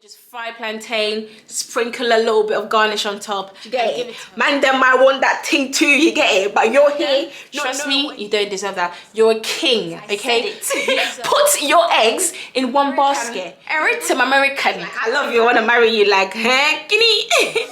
Just fry plantain, sprinkle a little bit of garnish on top. You get it? Man, them might want that thing too, you get it? But you're here. Trust me, you don't deserve that. You're a king, okay? Put your eggs in one basket. I'm American. I love you, I want to marry you like, huh? Guinea.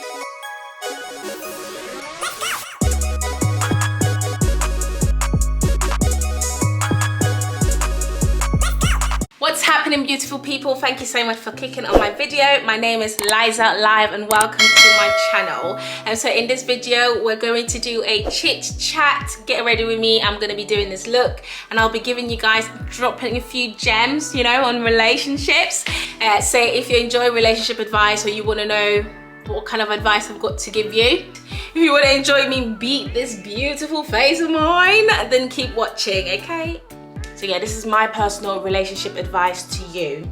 What's happening, beautiful people? Thank you so much for clicking on my video. My name is Liza Live and welcome to my channel. And so in this video, we're going to do a chit chat. Get ready with me. I'm going to be doing this look and I'll be giving you guys, dropping a few gems, you know, on relationships. So if you enjoy relationship advice or you want to know what kind of advice I've got to give you, if you want to enjoy me beat this beautiful face of mine, then keep watching, okay? So yeah, this is my personal relationship advice to you.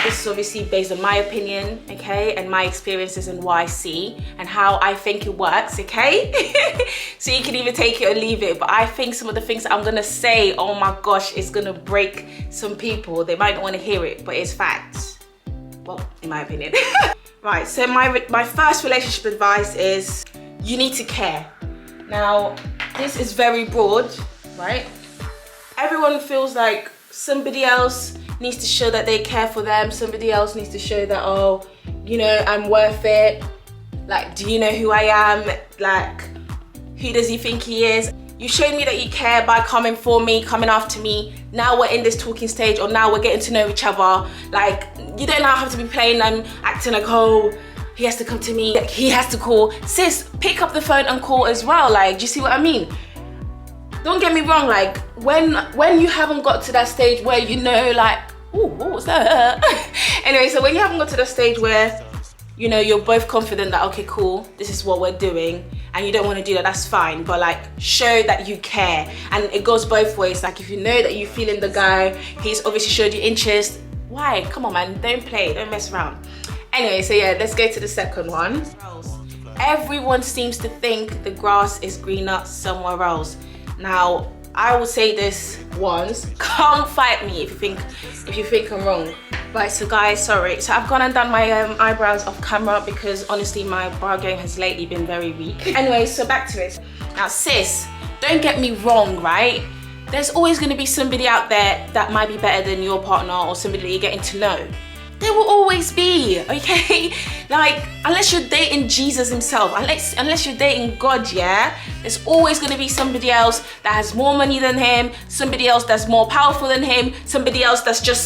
This is obviously based on my opinion, okay? And my experiences and what I see and how I think it works, okay? So you can either take it or leave it. But I think some of the things I'm gonna say, oh my gosh, it's gonna break some people. They might not wanna hear it, but it's facts. Well, in my opinion. Right, so my first relationship advice is you need to care. Now, this is very broad, right? Everyone feels like somebody else needs to show that they care for them. Somebody else needs to show that, oh, you know, I'm worth it. Like, do you know who I am? Like, who does he think he is? You showed me that you care by coming for me, coming after me. Now we're in this talking stage, or now we're getting to know each other. Like, you don't now have to be playing and acting like, oh, he has to come to me. Like, he has to call. Sis, pick up the phone and call as well. Like, do you see what I mean? Don't get me wrong, like when you haven't got to that stage where you know, like, ooh, what was that? Anyway, so when you haven't got to the stage where, you know, you're both confident that, okay, cool, this is what we're doing, and you don't want to do that, that's fine, but like, show that you care. And it goes both ways. Like, if you know that you're feeling the guy, he's obviously showed you interest, why? Come on, man, don't play, don't mess around. Anyway, so yeah, let's go to the second one. Everyone seems to think the grass is greener somewhere else. Now, I will say this once, come fight me if you think I'm wrong. Right, so guys, sorry. So I've gone and done my eyebrows off camera because honestly my brow game has lately been very weak. Anyway, so back to it. Now sis, don't get me wrong, right? There's always gonna be somebody out there that might be better than your partner or somebody that you're getting to know. There will always be, okay? Like, unless you're dating Jesus himself, unless you're dating God, yeah? There's always gonna be somebody else that has more money than him, somebody else that's more powerful than him, somebody else that's just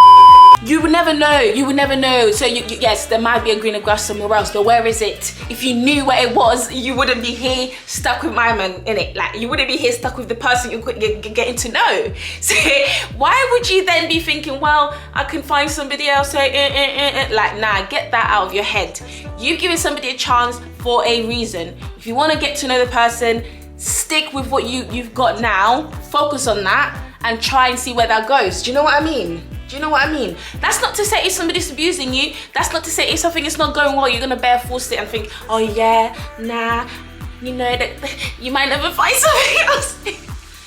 you would never know, you would never know. So yes, there might be a greener grass somewhere else, but where is it? If you knew where it was, you wouldn't be here stuck with my man, innit? Like, you wouldn't be here stuck with the person you're getting to know. So why would you then be thinking, well, I can find somebody else, like, nah, get that out of your head. You've given somebody a chance for a reason. If you want to get to know the person, stick with what you've got now, focus on that, and try and see where that goes. Do you know what I mean? Do you know what I mean? That's not to say if somebody's abusing you, that's not to say if something is not going well, you're gonna bare force it and think, oh yeah, nah, you know, that you might never find something else.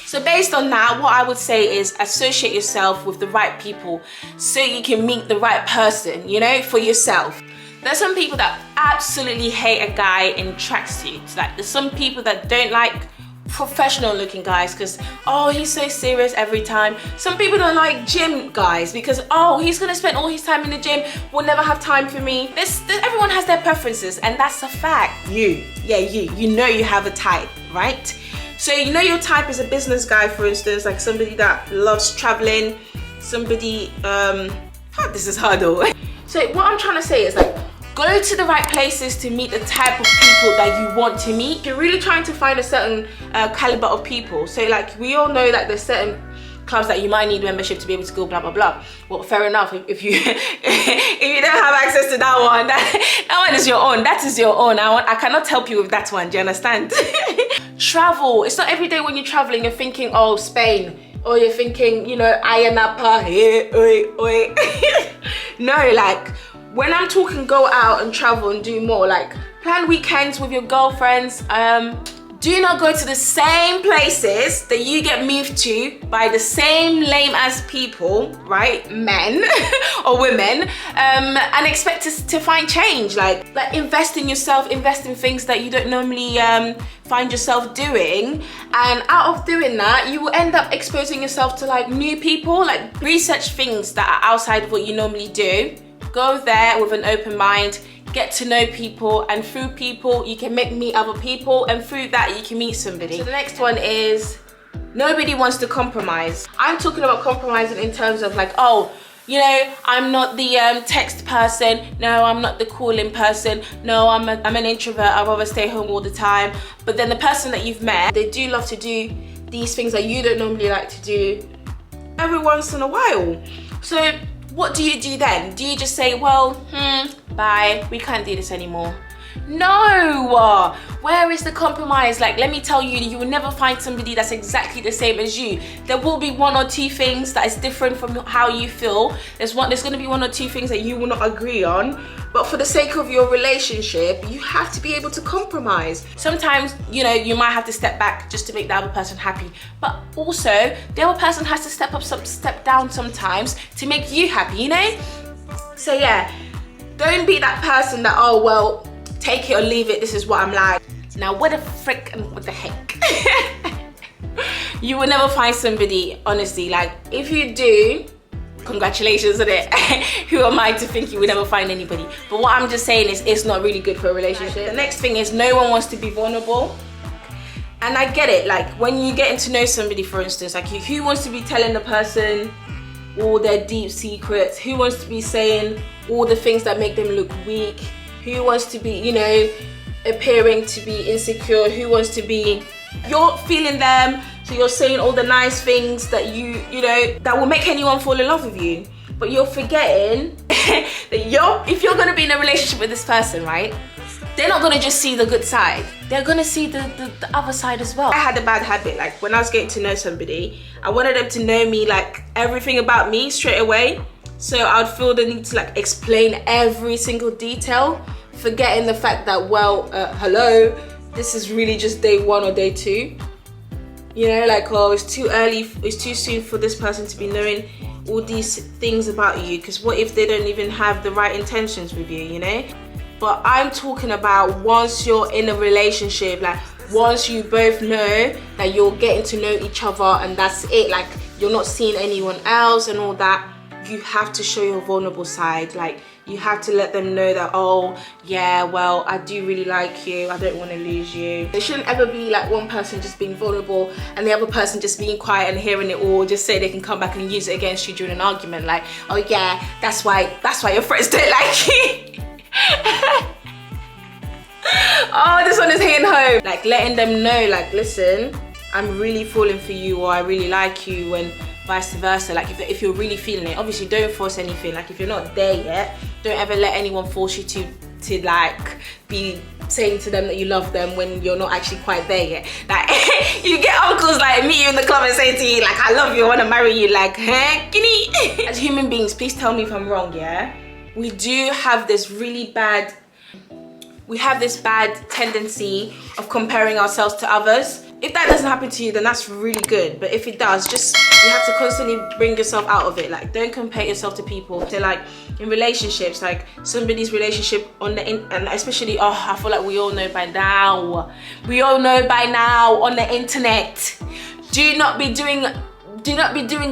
So based on that, what I would say is associate yourself with the right people so you can meet the right person, you know, for yourself. There's some people that absolutely hate a guy in tracksuits. Like, there's some people that don't like professional looking guys because, oh, he's so serious every time. Some people don't like gym guys because, oh, he's gonna spend all his time in the gym, will never have time for me. Everyone has their preferences, and that's a fact. You know you have a type, right? So you know your type is a business guy, for instance, like somebody that loves traveling, somebody, this is hard though. So what I'm trying to say is, like, go to the right places to meet the type of people that you want to meet. You're really trying to find a certain caliber of people. So like, we all know that there's certain clubs that you might need membership to be able to go, blah, blah, blah. Well, fair enough. If you if you don't have access to that one, that one is your own. That is your own. I cannot help you with that one. Do you understand? Travel. It's not every day when you're traveling, you're thinking, oh, Spain. Or you're thinking, you know, Ayanapa, hey, oi, oi. No, like, when I'm talking go out and travel and do more, like, plan weekends with your girlfriends, Do not go to the same places that you get moved to by the same lame ass people, right? Men or women, and expect to find change. Like invest in yourself, invest in things that you don't normally find yourself doing. And out of doing that, you will end up exposing yourself to like new people. Like research things that are outside of what you normally do. Go there with an open mind. Get to know people, and through people you can meet other people, and through that you can meet somebody. So the next one is nobody wants to compromise. I'm talking about compromising in terms of like, oh, you know, I'm not the text person. No, I'm not the calling person. No, I'm an introvert. I'd rather stay home all the time. But then the person that you've met, they do love to do these things that you don't normally like to do every once in a while. So what do you do then? Do you just say, well, bye, we can't do this anymore? No! Where is the compromise? Like, let me tell you, you will never find somebody that's exactly the same as you. There will be one or two things that is different from how you feel. There's gonna be one or two things that you will not agree on. But for the sake of your relationship, you have to be able to compromise. Sometimes, you know, you might have to step back just to make the other person happy. But also, the other person has to step down sometimes to make you happy, you know? So yeah, don't be that person that, oh, well, take it or leave it, this is what I'm like. Now, what the frick and what the heck? You will never find somebody, honestly. Like, if you do, congratulations on it. Who am I to think you would never find anybody? But what I'm just saying is it's not really good for a relationship. The next thing is no one wants to be vulnerable. And I get it, like when you getting to know somebody, for instance, like who wants to be telling the person all their deep secrets? Who wants to be saying all the things that make them look weak? Who wants to be, you know, appearing to be insecure? Who wants to be, you're feeling them, so you're saying all the nice things that you know, that will make anyone fall in love with you. But you're forgetting that if you're gonna be in a relationship with this person, right? They're not gonna just see the good side. They're gonna see the other side as well. I had a bad habit, like when I was getting to know somebody, I wanted them to know me, like everything about me straight away. So I'd feel the need to like explain every single detail, forgetting the fact that, well, hello, this is really just day one or day two. You know, like, oh, it's too early, it's too soon for this person to be knowing all these things about you, because what if they don't even have the right intentions with you, you know? But I'm talking about once you're in a relationship, like once you both know that you're getting to know each other and that's it, like you're not seeing anyone else and all that, you have to show your vulnerable side. Like you have to let them know that, oh yeah, well, I do really like you, I don't want to lose you. There shouldn't ever be like one person just being vulnerable and the other person just being quiet and hearing it all, just so they can come back and use it against you during an argument. Like, oh yeah, that's why your friends don't like you. Oh, this one is hitting home. Like letting them know, like, listen, I'm really falling for you, or I really like you, and vice versa. Like if you're really feeling it, obviously don't force anything. Like if you're not there yet, don't ever let anyone force you to like be saying to them that you love them when you're not actually quite there yet. Like you get uncles like meet you in the club and say to you like, I love you, I want to marry you. Like, huh, guinea. As human beings, please tell me if I'm wrong, yeah? We do have this really bad, tendency of comparing ourselves to others. If that doesn't happen to you, then that's really good. But if it does, just, you have to constantly bring yourself out of it. Like, don't compare yourself to people. So like in relationships, like somebody's relationship on the and especially, oh, I feel like we all know by now. We all know by now on the internet. Do not be doing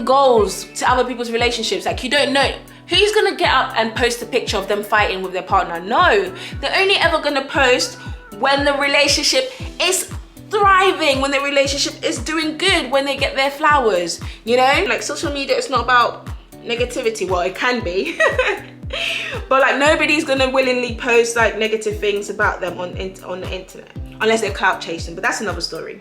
goals to other people's relationships. Like you don't know. Who's gonna get up and post a picture of them fighting with their partner? No, they're only ever gonna post when the relationship is thriving, when the relationship is doing good, when they get their flowers, you know? Like social media is not about negativity. Well, it can be, but like nobody's gonna willingly post like negative things about them on the internet, unless they're clout chasing, but that's another story.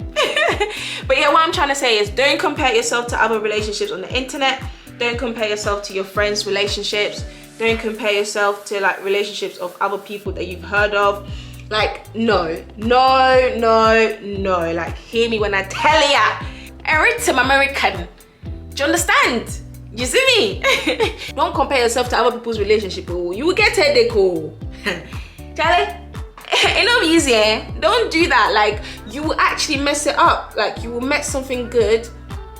But yeah, what I'm trying to say is don't compare yourself to other relationships on the internet. Don't compare yourself to your friends' relationships. Don't compare yourself to like relationships of other people that you've heard of. Like, no. Like, hear me when I tell ya. I'm American. Do you understand? You see me? Don't compare yourself to other people's relationship. Oh, you will get headache. Oh. Charlie, Ain't no easy, eh? Don't do that. Like, you will actually mess it up. Like, you will mess something good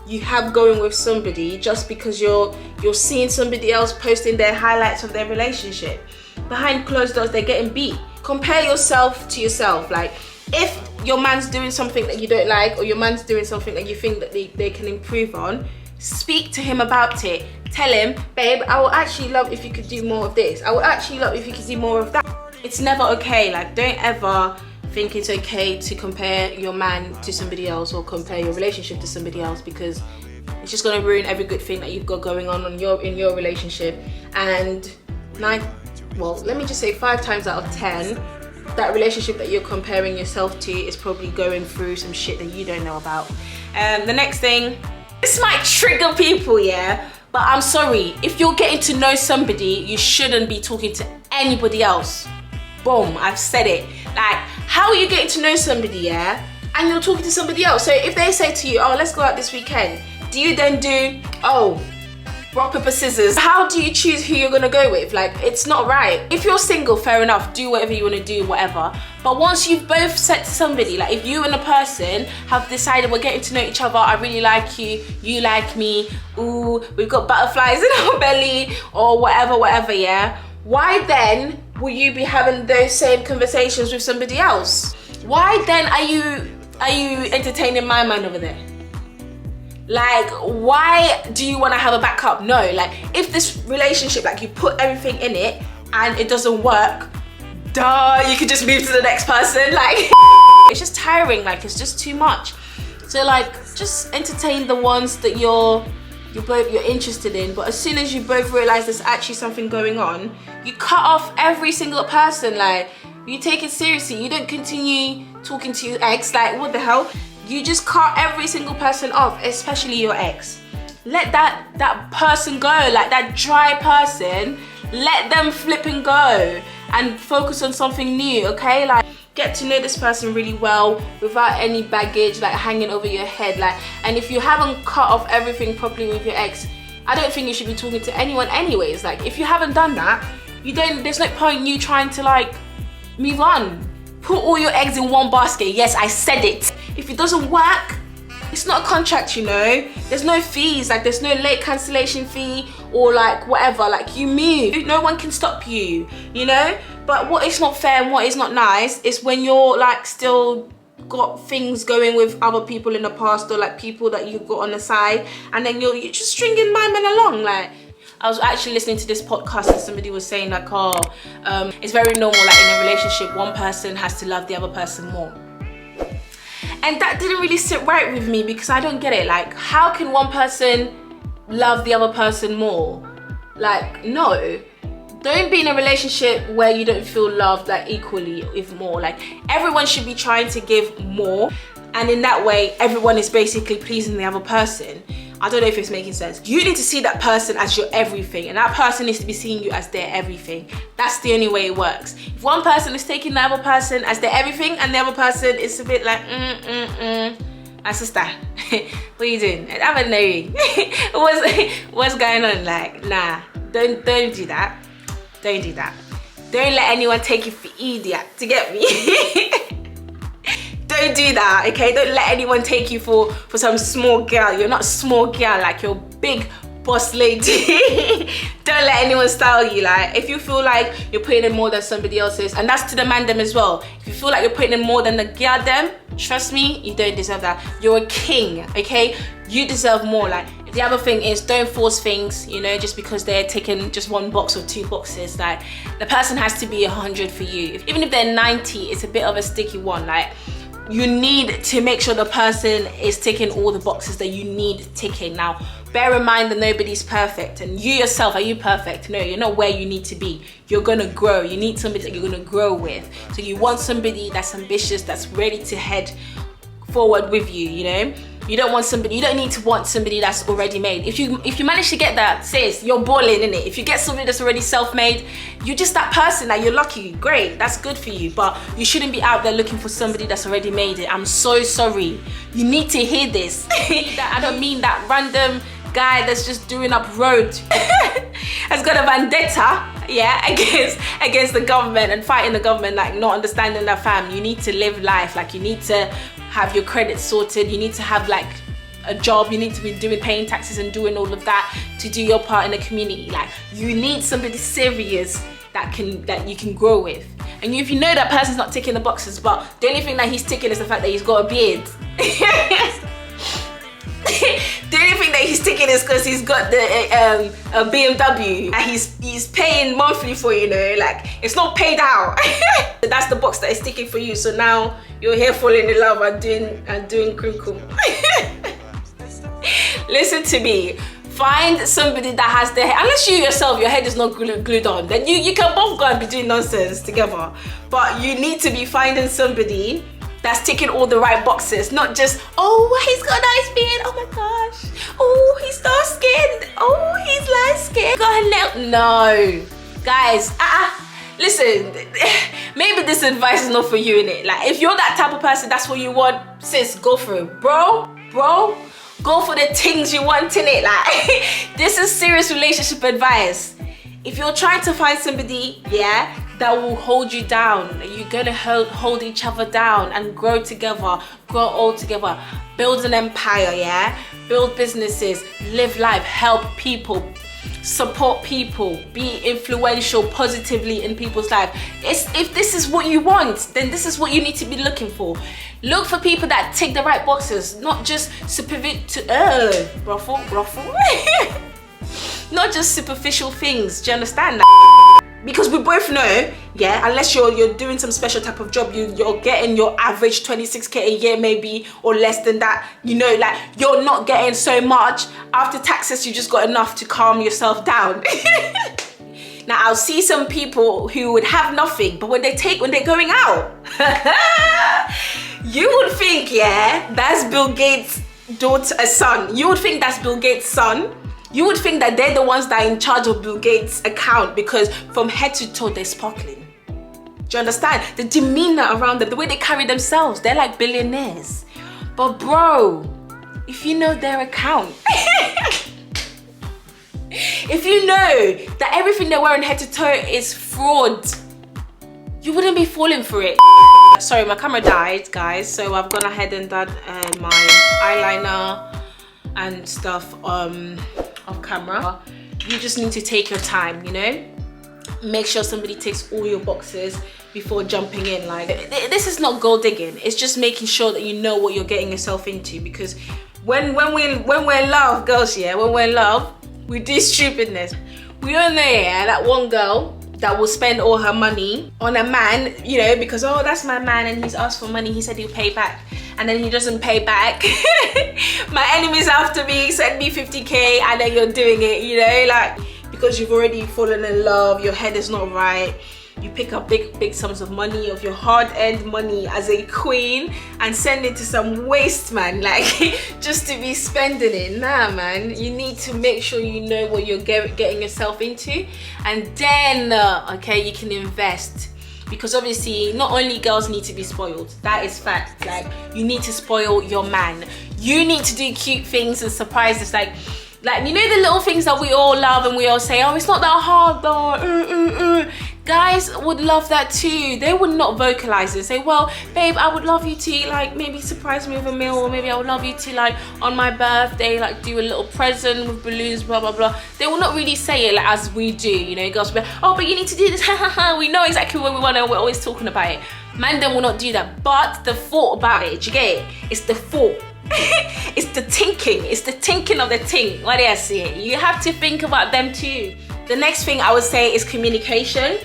you have going with somebody just because you're seeing somebody else posting their highlights of their relationship. Behind closed doors, they're getting beat. Compare yourself to yourself. Like, if your man's doing something that you don't like, or your man's doing something that you think that they can improve on, speak to him about it. Tell him, babe, I would actually love if you could do more of this. I would actually love if you could do more of that. It's never okay. Like, don't ever think it's okay to compare your man to somebody else or compare your relationship to somebody else, because it's just gonna ruin every good thing that you've got going on in your relationship. And let me just say 5 times out of 10, that relationship that you're comparing yourself to is probably going through some shit that you don't know about. The next thing, this might trigger people, yeah, but I'm sorry, if you're getting to know somebody, you shouldn't be talking to anybody else. Boom, I've said it. Like, how are you getting to know somebody, yeah, and you're talking to somebody else? So if they say to you, oh, let's go out this weekend, do you then do, oh, rock, paper, scissors? How do you choose who you're gonna go with? Like, it's not right. If you're single, fair enough, do whatever you wanna do, whatever. But once you've both said to somebody, like, if you and a person have decided we're getting to know each other, I really like you, you like me, ooh, we've got butterflies in our belly, or whatever, yeah, why then will you be having those same conversations with somebody else? Why then are you entertaining my man over there? Like, why do you want to have a backup? No, like, if this relationship, like, you put everything in it and it doesn't work, duh, you could just move to the next person. Like, it's just tiring. Like, it's just too much. So, like, just entertain the ones that you're interested in. But as soon as you both realize there's actually something going on, you cut off every single person. Like, you take it seriously. You don't continue talking to your ex. Like, what the hell? You just cut every single person off, especially your ex. Let that person go, like that dry person, let them flip and go and focus on something new, okay? Like, get to know this person really well without any baggage like hanging over your head. Like, and if you haven't cut off everything properly with your ex, I don't think you should be talking to anyone anyways. Like, if you haven't done that, there's no point in you trying to like move on. Put all your eggs in one basket. Yes, I said it. If it doesn't work, it's not a contract, you know. There's no fees, like there's no late cancellation fee or like whatever. Like, you move, no one can stop you, you know. But what is not fair and what is not nice is when you're like still got things going with other people in the past, or like people that you've got on the side, and then you're just stringing my man along. Like, I was actually listening to this podcast and somebody was saying like, oh, it's very normal, like in a relationship, one person has to love the other person more. And that didn't really sit right with me, because I don't get it. Like, how can one person love the other person more? Like, no. Don't be in a relationship where you don't feel loved like equally, if more. Like, everyone should be trying to give more, and in that way, everyone is basically pleasing the other person. I don't know if it's making sense. You need to see that person as your everything, and that person needs to be seeing you as their everything. That's the only way it works. If one person is taking the other person as their everything, and the other person is a bit like, my sister, what are you doing? I don't know. What's going on? Like, nah, don't do that. Don't do that. Don't let anyone take you for idiot, to get me. Don't do that, okay? Don't let anyone take you for some small girl. You're not a small girl, like, you're a big boss lady. Don't let anyone style you. Like, if you feel like you're putting in more than somebody else is, and that's to the man them as well. If you feel like you're putting in more than the girl them, trust me, you don't deserve that. You're a king, okay? You deserve more. Like, the other thing is, don't force things, you know, just because they're taking just 1 box or 2 boxes. Like, the person has to be 100 for you. Even if they're 90, it's a bit of a sticky one. Like, you need to make sure the person is ticking all the boxes that you need ticking. Now, bear in mind that nobody's perfect, and you yourself, are you perfect? No, you're not where you need to be. You're gonna grow. You need somebody that you're gonna grow with. So you want somebody that's ambitious, that's ready to head forward with you, you know? You don't need to want somebody that's already made. If you manage to get that, sis, you're balling, innit? If you get somebody that's already self-made, you're just that person. Like, you're lucky, great, that's good for you. But you shouldn't be out there looking for somebody that's already made it. I'm so sorry. You need to hear this. I don't mean that random guy that's just doing up road. has got a vendetta, yeah, against the government and fighting the government, like not understanding that, fam, you need to live life, like you need to have your credit sorted, you need to have like a job, you need to be paying taxes and doing all of that to do your part in the community. Like you need somebody serious that you can grow with. And if you know that person's not ticking the boxes, but the only thing that he's ticking is the fact that he's got a beard. The only thing that he's ticking is because he's got the a BMW and he's paying monthly for, you know, like it's not paid out. That's the box that is ticking for you. So now you're here falling in love and doing crinkle. Listen to me. Find somebody that has their head, unless you yourself, your head is not glued on, then you can both go and be doing nonsense together. But you need to be finding somebody that's ticking all the right boxes, not just, oh, he's got a nice beard, oh my gosh, oh, he's dark skinned, oh, he's light skinned, got a nail. No, guys, listen, maybe this advice is not for you, innit? Like, if you're that type of person, that's what you want, sis, go for it. Bro, go for the things you want, innit? Like, this is serious relationship advice. If you're trying to find somebody, yeah, that will hold you down, you're gonna hold each other down and grow together, grow old together, build an empire, yeah? Build businesses, live life, help people, support people, be influential positively in people's life. If this is what you want, then this is what you need to be looking for. Look for people that tick the right boxes, not just not just superficial things. Do you understand that? Because we both know, yeah, unless you're doing some special type of job, you're getting your average 26k a year maybe, or less than that, you know, like you're not getting so much. After taxes, you just got enough to calm yourself down. Now, I'll see some people who would have nothing, but when they're going out, you would think, yeah, that's Bill Gates' son. You would think that's Bill Gates' son. You would think that they're the ones that are in charge of Bill Gates' account, because from head to toe, they're sparkling. Do you understand? The demeanor around them, the way they carry themselves, they're like billionaires. But bro, if you know their account, if you know that everything they're wearing head to toe is fraud, you wouldn't be falling for it. Sorry, my camera died, guys, so I've gone ahead and done my eyeliner and stuff off camera. You just need to take your time, you know? Make sure somebody ticks all your boxes before jumping in. Like, this is not gold digging, it's just making sure that you know what you're getting yourself into. Because when we're in love, girls, yeah, when we're in love, we do stupidness. We all know, yeah, that one girl that will spend all her money on a man, you know, because, oh, that's my man and he's asked for money, he said he'll pay back, and then he doesn't pay back. My enemy's after me, send me 50k, and then you're doing it, you know, like, because you've already fallen in love, your head is not right. You pick up big sums of money, of your hard-earned money as a queen, and send it to some waste man, like, just to be spending it. Nah, man, you need to make sure you know what you're getting yourself into, and then, okay, you can invest. Because obviously, not only girls need to be spoiled, that is fact. Like, you need to spoil your man. You need to do cute things and surprises, like, you know, the little things that we all love and we all say, oh, it's not that hard though. Guys would love that too. They would not vocalize it. Say, well, babe, I would love you to, like, maybe surprise me with a meal, or maybe I would love you to, like, on my birthday, like, do a little present with balloons, blah, blah, blah. They will not really say it like as we do, you know. Girls will be like, oh, but you need to do this. We know exactly what we want and we're always talking about it. Man, then will not do that. But the thought about it, do you get it? It's the thought. It's the thinking of the thing. What do I see? You have to think about them too. The next thing I would say is communication.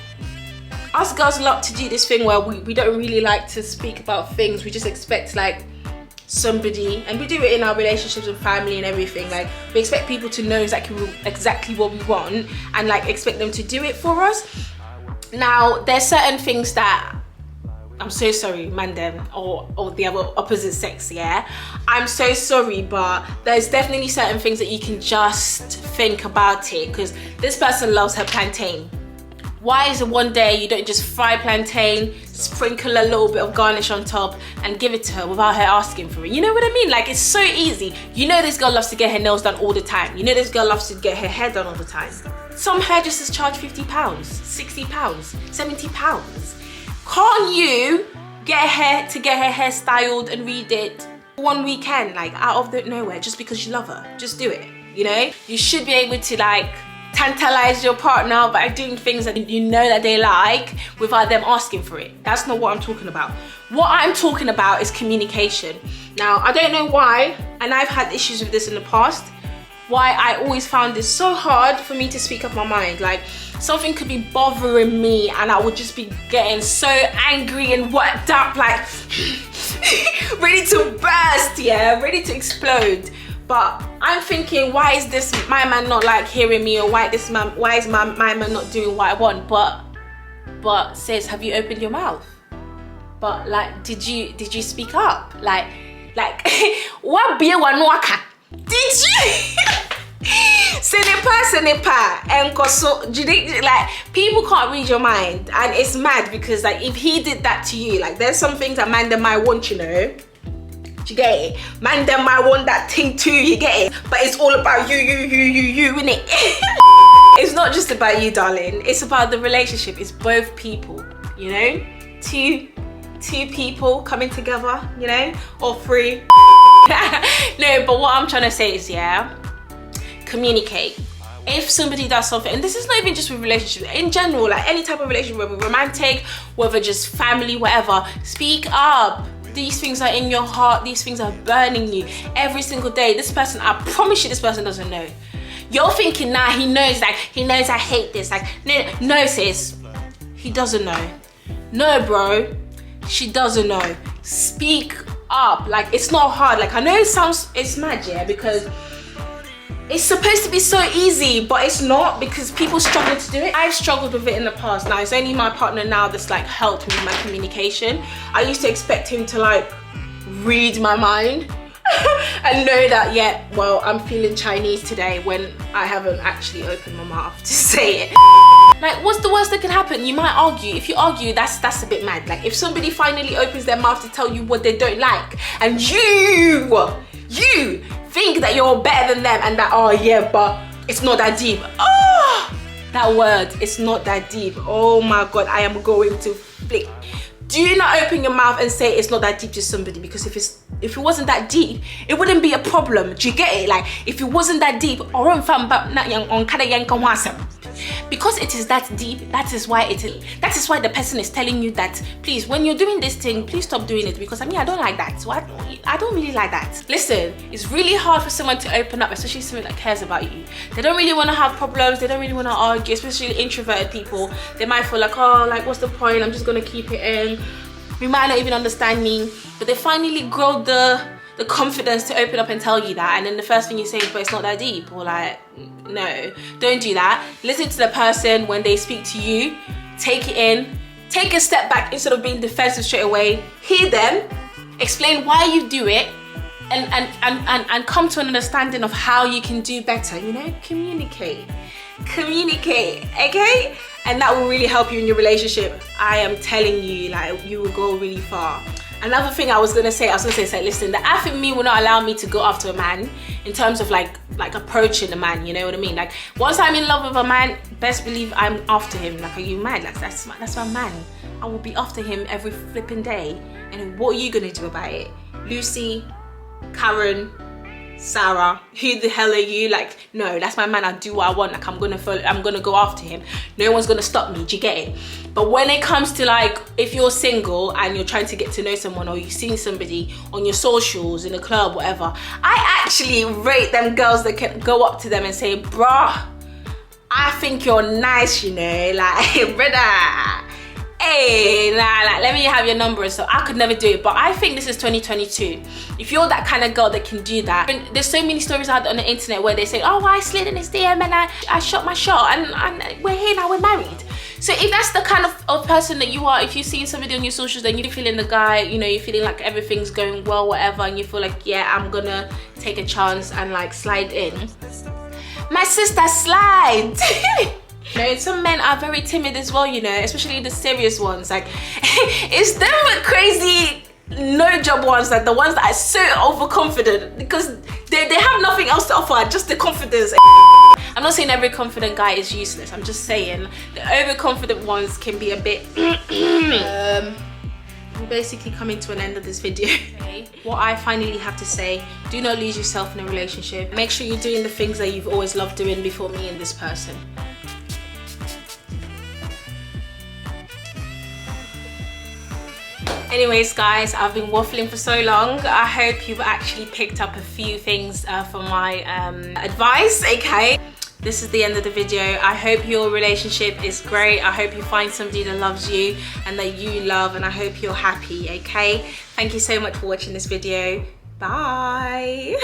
Us girls love to do this thing where we don't really like to speak about things. We just expect, like, somebody, and we do it in our relationships with family and everything, like, we expect people to know exactly what we want, and, like, expect them to do it for us. Now, there's certain things that, I'm so sorry, man them, or the other opposite sex, yeah? I'm so sorry, but there's definitely certain things that you can just think about it, because this person loves her plantain. Why is it one day you don't just fry plantain, sprinkle a little bit of garnish on top and give it to her without her asking for it? You know what I mean? Like, it's so easy. You know this girl loves to get her nails done all the time. You know this girl loves to get her hair done all the time. Some hairdressers charge £50, £60, £70. Can't you get her hair styled and redid one weekend, like out of nowhere, just because you love her? Just do it, you know? You should be able to like tantalize your partner by doing things that you know that they like without them asking for it. That's not what I'm talking about. What I'm talking about is communication. Now, I don't know why, and I've had issues with this in the past, why I always found this so hard for me to speak up my mind. Like, something could be bothering me and I would just be getting so angry and worked up, like ready to burst, yeah, ready to explode. But I'm thinking, why is this my man not like hearing me, or why is my man not doing what I want? But sis, have you opened your mouth? But like, did you speak up? Like what be one waka? Did you? And like, people can't read your mind, and it's mad because like, if he did that to you, like, there's some things that man them might want, you know. You get it? Man them might want that thing too, you get it? But it's all about you, innit? It's not just about you, darling. It's about the relationship. It's both people, you know? Two people coming together, you know? Or three. No, but what I'm trying to say is, yeah, communicate. If somebody does something, and this is not even just with relationships, in general, like any type of relationship, whether romantic, whether just family, whatever, speak up. These things are in your heart. These things are burning you every single day. This person, I promise you, this person doesn't know. You're thinking, nah, he knows, like, he knows I hate this. Like, no, sis, he doesn't know. No, bro, she doesn't know. Speak up. Like, it's not hard. Like, I know it's mad, yeah, because it's supposed to be so easy, but it's not, because people struggle to do it. I've struggled with it in the past. Now, it's only my partner now that's like helped me with my communication. I used to expect him to like read my mind and know that, yeah, well, I'm feeling Chinese today, when I haven't actually opened my mouth to say it. Like, what's the worst that can happen? You might argue. If you argue, that's a bit mad. Like, if somebody finally opens their mouth to tell you what they don't like, and you think that you're better than them, and that, oh yeah, but it's not that deep. Oh, that word, it's not that deep. Oh my God, I am going to flick. Do not open your mouth and say it's not that deep to somebody, because if it wasn't that deep, it wouldn't be a problem. Do you get it? Like, if it wasn't that deep, because it is that deep, that is why the person is telling you that, please, when you're doing this thing, please stop doing it, because I mean, I don't like that. So I don't really like that. Listen, it's really hard for someone to open up, especially someone that cares about you. They don't really want to have problems. They don't really want to argue, especially introverted people. They might feel like, oh, like, what's the point? I'm just going to keep it in. We might not even understand me, but they finally grow the confidence to open up and tell you that, and then the first thing you say is, but it's not that deep, or like, no, don't do that. Listen to the person when they speak to you, take it in, take a step back instead of being defensive straight away, hear them, explain why you do it, and come to an understanding of how you can do better, you know? Communicate, okay? And that will really help you in your relationship. I am telling you, like, you will go really far. Another thing I was gonna say, listen, the F in me will not allow me to go after a man in terms of like approaching a man, you know what I mean? Like, once I'm in love with a man, best believe I'm after him. Like, are you mad? Like, that's my man. I will be after him every flipping day. And what are you gonna do about it? Lucy, Karen, Sarah, who the hell are you? Like, no, that's my man. I do what I want. Like, I'm gonna go after him. No one's gonna stop me. Do you get it? But when it comes to, like, if you're single and you're trying to get to know someone, or you've seen somebody on your socials, in a club, whatever, I actually rate them girls that can go up to them and say, bruh, I think you're nice, you know, like, brother, hey, nah, like, let me have your number. So I could never do it, but I think this is 2022. If you're that kind of girl that can do that, and there's so many stories out there on the internet where they say, oh, I slid in his DM and I shot my shot, and we're here now, we're married. So if that's the kind of person that you are, if you're seeing somebody on your socials, then you're feeling the guy, you know, you're feeling like everything's going well, whatever, and you feel like, yeah, I'm gonna take a chance and like slide in. My sister, slide. You know, some men are very timid as well, you know, especially the serious ones. Like, it's them crazy no job ones, like the ones that are so overconfident because they have nothing else to offer, just the confidence. I'm not saying every confident guy is useless. I'm just saying the overconfident ones can be a bit we're basically coming to an end of this video. Okay. What I finally have to say, do not lose yourself in a relationship. Make sure you're doing the things that you've always loved doing before meeting this person. Anyways guys, I've been waffling for so long. I hope you've actually picked up a few things from my advice, okay? This is the end of the video. I hope your relationship is great. I hope you find somebody that loves you and that you love, and I hope you're happy, okay? Thank you so much for watching this video. Bye.